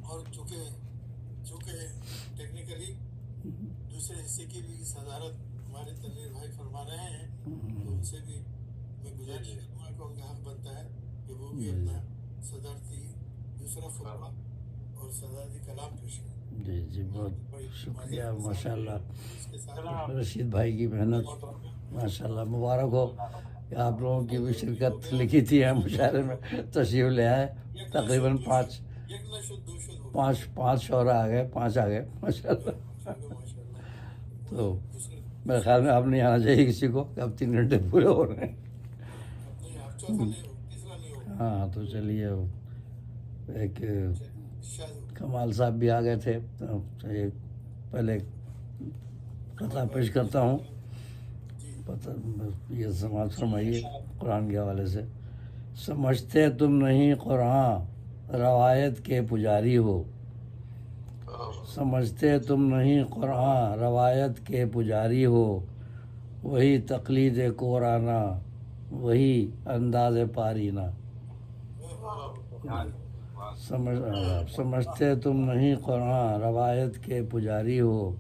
اور چونکہ ٹیکنیکلی دوسرے حصے کی بھی صدارت ہمارے تنویر بھائی فرما رہے ہیں، تو ان سے بھی میں گزارش کروں گا کہ ان کا حق بنتا ہے کہ وہ بھی اپنا صدارتی دوسرا خطبہ اور صدارتی کلام پیش کریں۔ جی جی بہت شکریہ، ماشاء اللہ رشید بھائی کی محنت ماشاء اللہ مبارک ہو کہ آپ لوگوں کی بھی شرکت لکھی تھی ہم مشاعرے میں تشریف لے آئے، تقریباً پانچ شعرا آ گئے، 5 آ گئے ماشاء اللہ۔ تو میرے خیال میں اب نہیں آنا چاہیے کسی کو کہ اب 3 گھنٹے پورے ہو رہے ہیں۔ ہاں تو چلیے، ایک کمال صاحب بھی آ گئے تھے، تو پہلے قطع پیش کرتا ہوں، یہ سماعت فرمائیے قرآن کے حوالے سے۔ سمجھتے تم نہیں قرآن روایت کے پجاری ہو، سمجھتے تم نہیں قرآن روایت کے پجاری ہو، وہی تقلید قرآنہ وہی انداز پارینہ۔ سمجھتے تم نہیں قرآن روایت کے پجاری ہو،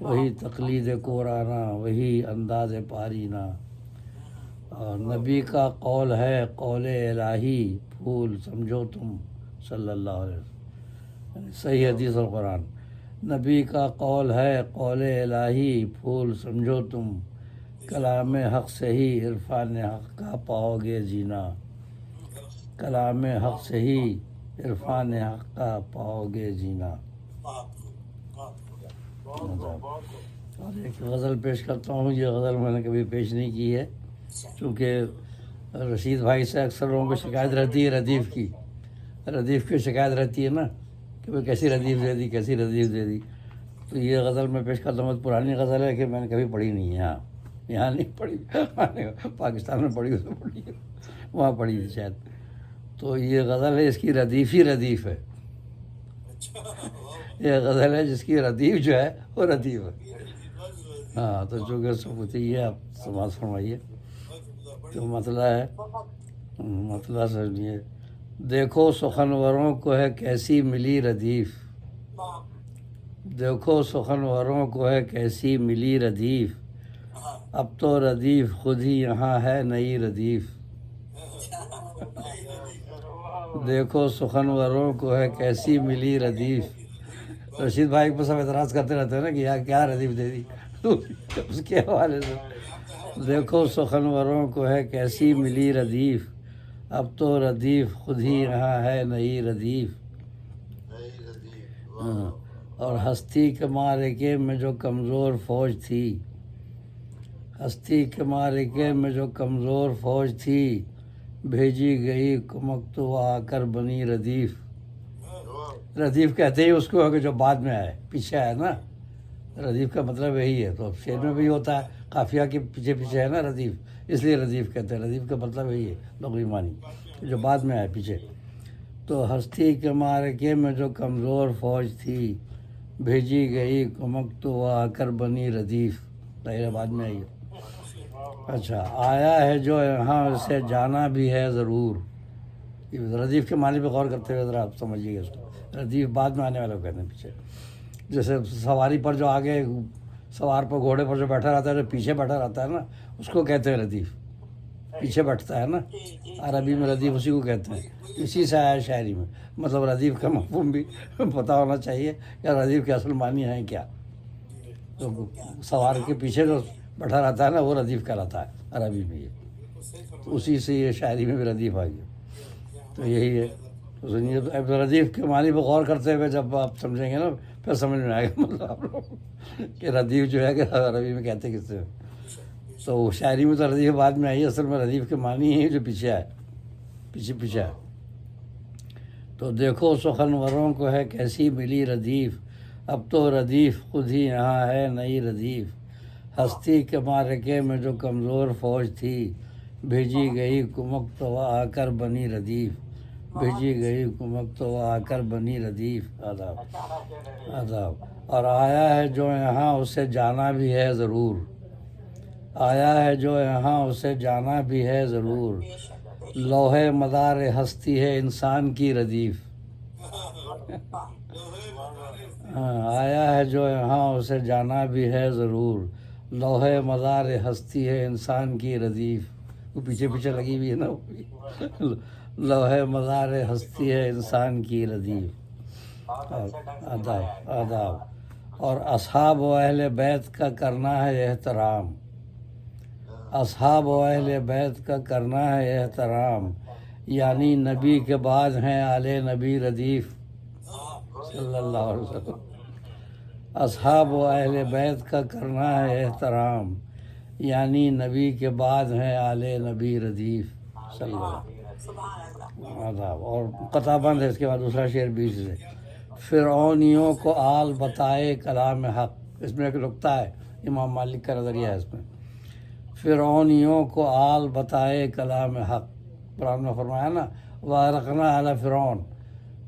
وہی تقلید قرآنہ وہی انداز پارینہ۔ اور نبی کا قول ہے قول الہی پھول سمجھو تم صلی اللہ علیہ وسلم، صحیح حدیث اور قرآن۔ نبی کا قول ہے قول الہی پھول سمجھو تم، کلام حق سے ہی عرفان حق کا پاؤ گے جینا، کلام حق سے ہی عرفان حق کا پاؤ گے جینا۔ اور ایک غزل پیش کرتا ہوں، یہ غزل میں نے کبھی پیش نہیں کی ہے، چونکہ رشید بھائی سے اکثر لوگوں کو شکایت رہتی ہے ردیف کی شکایت رہتی ہے نا کہ بھائی کیسی ردیف دے دی، کیسی ردیف دے دی۔ تو یہ غزل میں پیش کرتا ہوں، پرانی غزل ہے کہ میں نے کبھی پڑھی نہیں ہے، یہاں نہیں پڑھی، پاکستان میں پڑھی تو پڑھی وہاں پڑھی تھی شاید۔ تو یہ غزل ہے، اس کی ردیف ہی ردیف ہے، یہ غزل ہے جس کی ردیف جو ہے وہ ردیف ہے۔ ہاں تو چونکہ ثبوت یہ ہے، آپ سماعت فرمائیے۔ تو مسئلہ سمجھیے۔ دیکھو سخنوروں کو ہے کیسی ملی ردیف، دیکھو سخنوروں کو ہے کیسی ملی ردیف، اب تو ردیف خود ہی یہاں ہے نئی ردیف۔ دیکھو سخنوروں کو ہے کیسی ملی ردیف۔ رشید بھائی کو سب اعتراض کرتے رہتے ہیں نا کہ یار کیا ردیف دے دی اس کے حوالے سے۔ دیکھو سخنوروں کو ہے کیسی ملی ردیف، اب تو ردیف خود ہی یہاں ہے نئی ردیف۔ اور ہستی کے معرکے میں جو کمزور فوج تھی، ہستی کے معرکے میں جو کمزور فوج تھی، بھیجی گئی کمک تو آ کر بنی ردیف۔ ردیف کہتے ہی اس کو ہے کہ جو بعد میں آئے، پیچھے آئے نا، ردیف کا مطلب یہی ہے۔ تو شعر میں بھی ہوتا ہے قافیہ کے پیچھے پیچھے ہے نا ردیف، اس لیے ردیف کہتے ہیں۔ ردیف کا مطلب یہی ہے لغوی معنی، جو بعد میں آئے پیچھے۔ تو ہستی کے معرکے میں جو کمزور فوج تھی، بھیجی گئی کمک تو آ کر بنی ردیف، ظاہر بعد میں آئی۔ اچھا، آیا ہے جو یہاں اسے جانا بھی ہے ضرور۔ ردیف کے معنی پہ غور کرتے ہوئے ذرا آپ سمجھیے گا اس کو، ردیف بعد میں آنے والے کو کہتے ہیں پیچھے۔ جیسے سواری پر جو آگے سوار پر گھوڑے پر جو بیٹھا رہتا ہے، جو پیچھے بیٹھا رہتا ہے نا، اس کو کہتے ہیں ردیف، پیچھے بیٹھتا ہے نا، عربی میں ردیف اسی کو کہتے ہیں۔ اسی سے آیا شاعری میں، مطلب ردیف کا مفہوم بھی پتہ ہونا چاہیے کہ ردیف کے اصل معنی ہیں کیا۔ تو سوار کے پیچھے جو بیٹھا رہتا ہے نا، وہ ردیف کہلاتا ہے عربی میں۔ یہ تو اسی سے یہ شاعری میں بھی ردیف آ گیا۔ تو یہی ہے، تو سنیے، ردیف کے معنی پہ غور کرتے ہوئے جب آپ سمجھیں گے نا، پھر سمجھ میں آئے گا مطلب آپ لوگ کہ ردیف جو ہے کہ عربی میں کہتے کس سے۔ تو شاعری میں تو ردیف بعد میں آئی، اصل میں ردیف کے معنی ہی جو پیچھے آئے، پیچھے آئے۔ تو دیکھو سخنوروں کو ہے کیسی ملی ردیف، اب تو ردیف خود ہی یہاں ہے نئی ردیف۔ ہستی کے معرکے میں جو کمزور فوج تھی، بھیجی گئی کمک تو آ کر بنی ردیف، بھیجی گئی کمک تو آ کر بنی ردیف۔ آداب۔ اور آیا ہے جو یہاں اسے جانا بھی ہے ضرور، آیا ہے جو یہاں اسے جانا بھی ہے ضرور، لوح مدار ہستی ہے انسان کی ردیف. آیا ہے جو یہاں اسے جانا بھی ہے ضرور. لوح مدار ہستی ہے انسان کی ردیف. وہ پیچھے پیچھے لگی ہوئی ہے نا. لوح مدار ہستی ہے انسان کی ردیف. آداب آداب. اور اصحاب و اہل بیت کا کرنا ہے احترام. اصحاب و اہل بیت کا کرنا ہے احترام. یعنی نبی کے بعد ہیں آل نبی ردیف صلی اللہ علیہ وسلم. اصحاب و اہل بیت کا کرنا ہے احترام. یعنی نبی کے بعد ہیں آل نبی ردیف صلی اللہ علیہ وسلم. آداب. اور قطع بند ہے اس کے بعد دوسرا شعر بیچ سے. فرعونیوں کو آل بتائے کلام حق. اس میں ایک نقطہ ہے، امام مالک کا نظریہ ہے اس میں. فرعونیوں کو آل بتائے کلام حق. قرآن میں فرمایا نا وَأَغْرَقْنَا عَلَى فِرْعَوْنَ،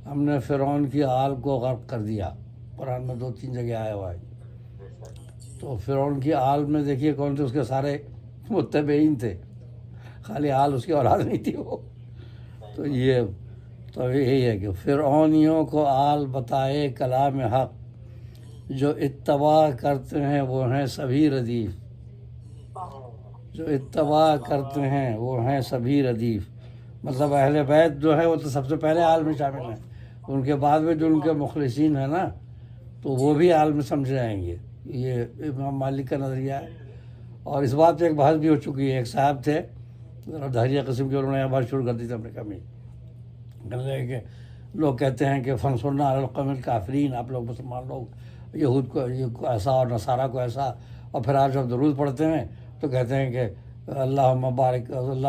ہم نے فرعون کی آل کو غرق کر دیا. قرآن میں 2-3 جگہ آیا ہوا ہے. تو فرعون کی آل میں دیکھیے کون تھے، اس کے سارے متبعین تھے، خالی آل اس کی اولاد نہیں تھی وہ. تو یہی ہے کہ فرعونیوں کو آل بتائے کلام حق. جو اتباع کرتے ہیں وہ ہیں سبھی ردیف. جو اتباع کرتے ہیں وہ ہیں سبھی ردیف. مطلب اہل بیت جو ہے وہ تو سب سے پہلے آل میں شامل ہیں. ان کے بعد میں جو ان کے مخلصین ہیں نا تو وہ بھی آل میں سمجھے جائیں گے. یہ امام مالک کا نظریہ ہے. اور اس بات پہ ایک بحث بھی ہو چکی ہے. ایک صاحب تھے دھاریہ قسم کے، انہوں نے یہ بات شروع کر دی تھی امریکہ میں. کہ لوگ کہتے ہیں کہ فنصرنا علی القوم الکافرین، آپ لوگ مسلمان لوگ یہود کو ایسا اور نصارہ کو ایسا، اور پھر آپ جب درود پڑھتے ہیں تو کہتے ہیں کہ اللہم بارک علی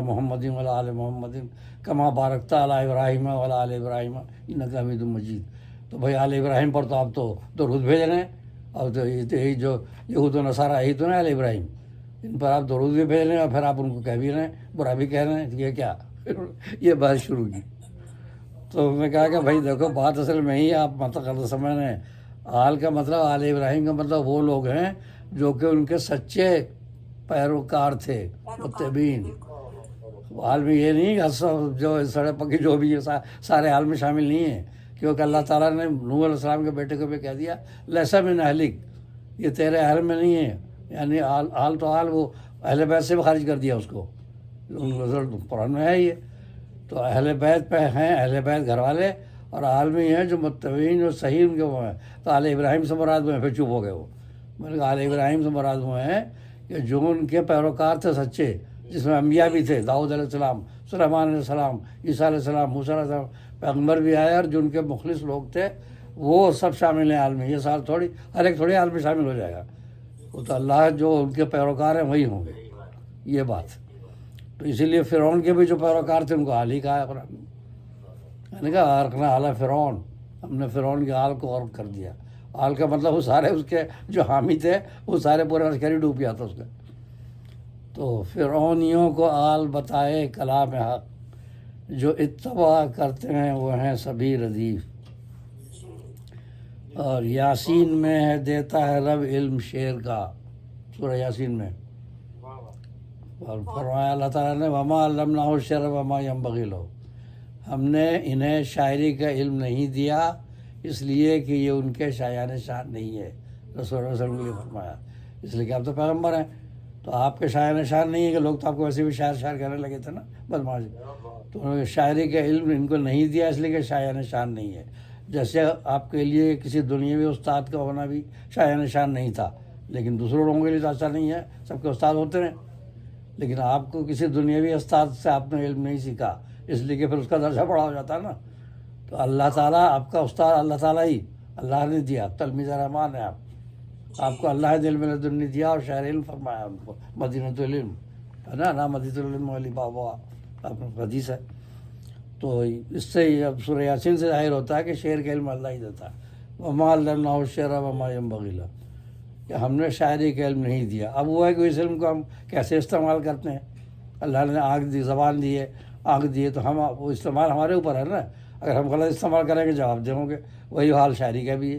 محمد و علی آل محمد کما بارکت علی ابراہیم و علی آل ابراہیم انک حمید مجید. تو بھائی آل ابراہیم پر تو آپ تو درود بھیج رہے ہیں، اور تو یہی جو یہود و نصارہ یہی تو نا آل ابراہیم، ان پر آپ درود بھی بھیج رہے ہیں اور پھر آپ ان کو کہہ بھی رہے ہیں، برا بھی کہہ رہے ہیں. یہ کیا؟ یہ بات شروع کی. تو میں کہا کہ بھائی دیکھو بات اصل میں ہی آپ غلط سمجھ رہے ہیں. آل کا مطلب آل ابراہیم کا مطلب وہ لوگ ہیں جو کہ ان کے سچے پیروکار تھے، متبعین. آل میں یہ نہیں کہ جو سڑک پکی جو بھی سارے آل میں شامل نہیں ہیں، کیونکہ اللہ تعالیٰ نے نوح علیہ السلام کے بیٹے کو بھی کہہ دیا لیسا من اہلک، یہ تیرے اہل میں نہیں ہے. یعنی آل تو آل وہ اہل بیت سے بھی خارج کر دیا اس کو. قرآن میں ہے یہ. تو اہل بیت پہ ہیں، اہل بیت گھر والے، اور آل میں ہیں جو متبعین جو صحیح ان کے وہ ہیں. تو آل ابراہیم سے مراد وہ ہیں. پھر چپ ہو گئے وہ. میں نے کہا آل ابراہیم سے مراد وہ ہیں کہ جو ان کے پیروکار تھے سچے، جس میں انبیاء بھی تھے، داؤد علیہ السلام، سلیمان علیہ السلام، عیسیٰ علیہ السلام، موسیٰ علیہ السلام، پیغمبر بھی آئے، اور جو ان کے مخلص لوگ تھے وہ سب شامل ہیں آل میں. یہ سال تھوڑی ہر ایک تھوڑی آل میں شامل ہو جائے گا. وہ تو اللہ جو ان کے پیروکار ہیں وہی ہوں گے. یہ بات. تو اسی لیے فرعون کے بھی جو پیروکار تھے ان کو آل ہی کہا ہے قرآن نے. میں نے کہا غرقنا علی فرعون، ہم نے فرعون کے آل کو غرق کر دیا. آل کا مطلب وہ سارے اس کے جو حامی تھے وہ سارے پورے لشکر ڈوب گیا تھا اس کا. تو فرعونیوں کو آل بتائے کلام حق. جو اتباع کرتے ہیں وہ ہیں سبھی ردیف. اور یاسین میں ہے دیتا ہے رب علم شعر کا. سورہ یاسین میں اور فرمایا اللہ تعالیٰ نے وما علمناہ الشعر وما ينبغي له، ہم نے انہیں شاعری کا علم نہیں دیا اس لیے کہ یہ ان کے شایان شان نہیں ہے. رسول اللہ صلی اللہ علیہ وسلم نے فرمایا اس لیے کہ آپ تو پیغمبر ہیں، تو آپ کے شایان شان نہیں ہے. کہ لوگ تو آپ کو ویسے بھی شاعر کہنے لگے تھے نا بدماش. تو انہوں نے شاعری کا علم ان کو نہیں دیا اس لیے کہ شایان شان نہیں ہے. جیسے آپ کے لیے کسی دنیاوی استاد کا ہونا بھی شایان شان نہیں تھا، لیکن دوسرے لوگوں کے لیے تو ایسا نہیں ہے، سب کے استاد ہوتے ہیں. لیکن آپ کو کسی دنیاوی استاد سے آپ نے علم نہیں سیکھا اس لیے کہ پھر اس کا درجہ بڑا ہو جاتا ہے نا. تو اللہ تعالیٰ آپ کا استاد اللہ تعالیٰ ہی اللہ نے دیا. تلمیذ رحمان ہے آپ کو اللہ نے علم لدنی دیا اور شہر علم فرمایا ان کو. مدینۃ العلم ہے نا مدینۃ العلم علی بابا حدیث ہے. تو اس سے اب سورہ یاسین سے ظاہر ہوتا ہے کہ شعر کا علم اللہ ہی دیتا ہے. وما علمناہ الشعر وما ينبغي له، کہ ہم نے شاعری کا علم نہیں دیا. اب وہ ہے کہ اس علم کو ہم کیسے استعمال کرتے ہیں. اللہ نے آنکھ دی، زبان دی ہے، آنکھ دی ہے، تو ہم وہ استعمال ہمارے اوپر ہے نا. اگر ہم غلط استعمال کریں گے جواب دیں گے. وہی حال شاعری کا بھی ہے.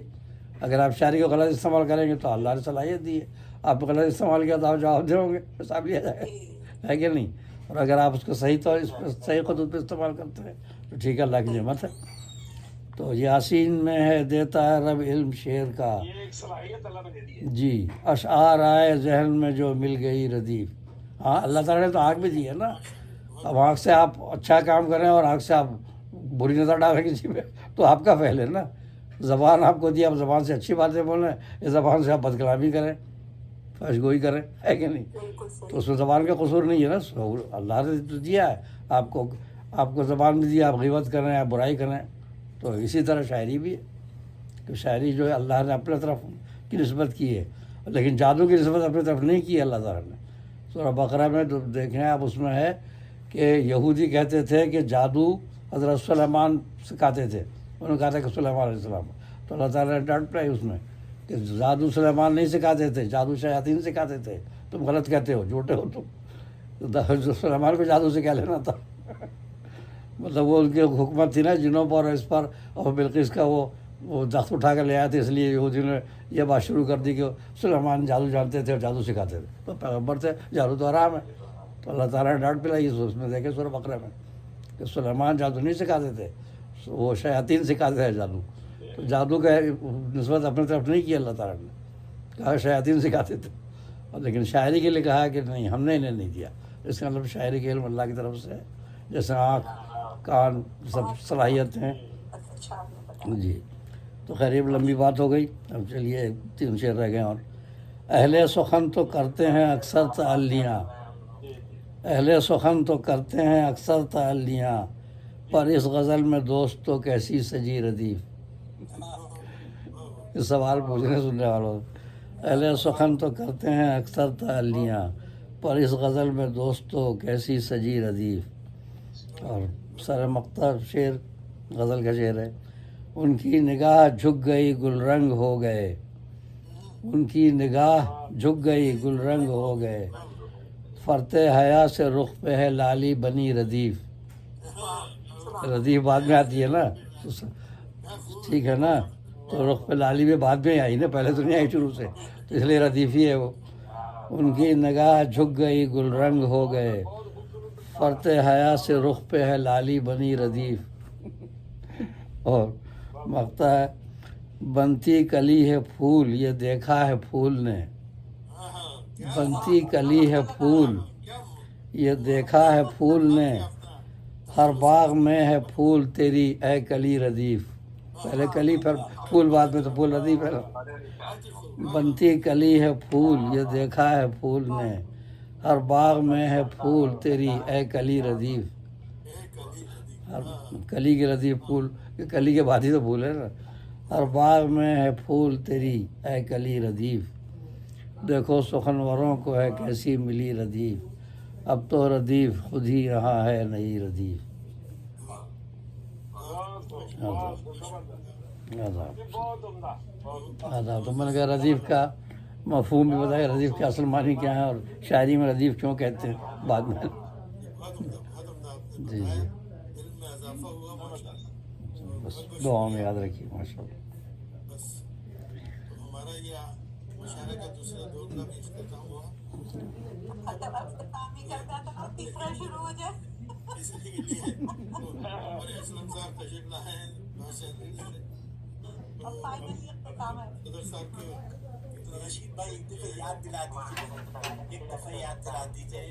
اگر آپ شاعری کو غلط استعمال کریں گے تو اللہ نے صلاحیت دی ہے، آپ غلط استعمال کیا تو آپ جواب دیں گے، حساب لیا جائے گا، ہے کہ نہیں. اور اگر آپ اس کو صحیح طور اس پہ صحیح خطوط پہ استعمال کرتے ہیں تو ٹھیک ہے، اللہ کی نعمت ہے. تو یاسین میں ہے دیتا ہے رب علم شعر کا، یہ ایک صلاحیت اللہ نے دے دی ہے. جی اشعار آئے ذہن میں جو مل گئی ردیف. ہاں اللہ تعالیٰ نے تو آنکھ بھی دی ہے نا. اب آنکھ سے آپ اچھا کام کریں اور آنکھ سے آپ بری نظر ڈالیں کسی پہ تو آپ کا فعل ہے نا. زبان آپ کو دی، آپ زبان سے اچھی باتیں بولیں، اس زبان سے آپ بد کلامی کریں، فحش گوئی کریں، ہے کہ نہیں؟ تو اس میں زبان کا قصور نہیں ہے نا، اللہ نے تو دیا ہے آپ کو زبان بھی دیا، آپ غیبت کریں، آپ برائی کریں. تو اسی طرح شاعری بھی ہے کہ شاعری جو ہے اللہ نے اپنے طرف کی نسبت کی ہے، لیکن جادو کی نسبت اپنی طرف نہیں کی ہے اللہ تعالیٰ نے. سورہ بقرہ میں تو دیکھیں آپ، اس میں ہے کہ یہودی کہتے تھے کہ جادو حضرت سلیمان سکھاتے تھے. انہوں نے کہا تھا کہ سلیمان علیہ السلام، تو اللہ تعالیٰ نے ڈانٹ پڑائی اس میں کہ جادو سلیمان نہیں سکھاتے تھے، جادو شیاطین سکھاتے تھے، تم غلط کہتے ہو، جھوٹے ہو تم. سلیمان کو جادو سے کیا لینا تھا؟ مطلب وہ ان کی حکومت تھی نا جنوں پر اور اس پر، اور بلقیس کا وہ تخت اٹھا کر لے آئے تھے، اس لیے یہودی نے یہ بات شروع کر دی کہ سلیمان جادو جانتے تھے اور جادو سکھاتے تھے. تو پیغمبر تھے، جادو تو حرام ہے. تو اللہ تعالیٰ نے ڈانٹ پلائی اس میں دیکھے سورہ بقرہ میں کہ سلیمان جادو نہیں سکھاتے تھے، وہ شیاطین سکھاتے تھے جادو. تو جادو کا نسبت اپنے طرف نہیں کی اللہ تعالیٰ نے، کہا شیاطین سکھاتے تھے. اور لیکن شاعری کے لیے کہا کہ نہیں، ہم نے انہیں نہیں دیا. اس کا مطلب شاعری کے علم اللہ کی طرف سے ہے، جیسے آنکھ کان سب صلاحیت ہیں. جی تو قریب لمبی بات ہو گئی، اب چلیے 3 شعر رہ گئے. اور اہل سخن تو کرتے ہیں اکثر تعلیاں، اہل سخن تو کرتے ہیں اکثر تعلیاں، پر اس غزل میں دوست تو کیسی سجی ردیف. اس سوال پوچھنے سننے والوں، اہل سخن تو کرتے ہیں اکثر تعلیاں، پر اس غزل میں دوست تو کیسی سجی ردیف. اور سر مقطع شعر غزل کا شعر ہے. ان کی نگاہ جھک گئی گل رنگ ہو گئے، ان کی نگاہ جھک گئی گل رنگ ہو گئے، فرتے حیا سے رخ پہ ہے لالی بنی ردیف. ردیف بعد میں آتی ہے نا، ٹھیک ہے نا. تو رخ پہ لالی بھی بعد میں آئی نا، پہلے تو نہیں آئی شروع سے، تو اس لیے ردیف ہی ہے وہ. ان کی نگاہ جھک گئی گل رنگ ہو گئے، فرتے حیا سے رخ پہ ہے لالی بنی ردیف. اور مقطع ہے، بنتی کلی ہے پھول یہ دیکھا ہے پھول نے، بنتی کلی ہے پھول یہ دیکھا ہے پھول نے، ہر باغ میں ہے پھول تیری اے کلی ردیف. پہلے کلی پھر پھول، بعد میں تو پھول ردیف ہے. بنتی کلی ہے پھول یہ دیکھا ہے پھول نے، ہر باغ میں ہے پھول تیری اے کلی ردیف. ہر کلی کے ردیف پھول، کلی کے بعد ہی تو پھول ہے نا. ہر باغ میں ہے پھول تیری اے کلی ردیف، دیکھو سخنوروں کو ہے کیسی ملی ردیف، اب تو ردیف خود ہی رہا ہے نئی ردیف. تو میں نے کہا ردیف کا مفہوم بھی بتایا، ردیف کے اصل معنی کیا ہے اور شاعری میں ردیف کیوں کہتے ہیں بعد میں. جی جی بس دعاؤں میں یاد رکھیے. ماشاء اللہ. بس تو ہمارا یہ مشاعرے کا دوسرا دور کا بھی اختتام ہوا. اس لیے ہمارے اسلم صاحب تشریف لائے ہیں صدر صاحب کے. رشید بھائی ایک دفعہ یاد دلا دیجیے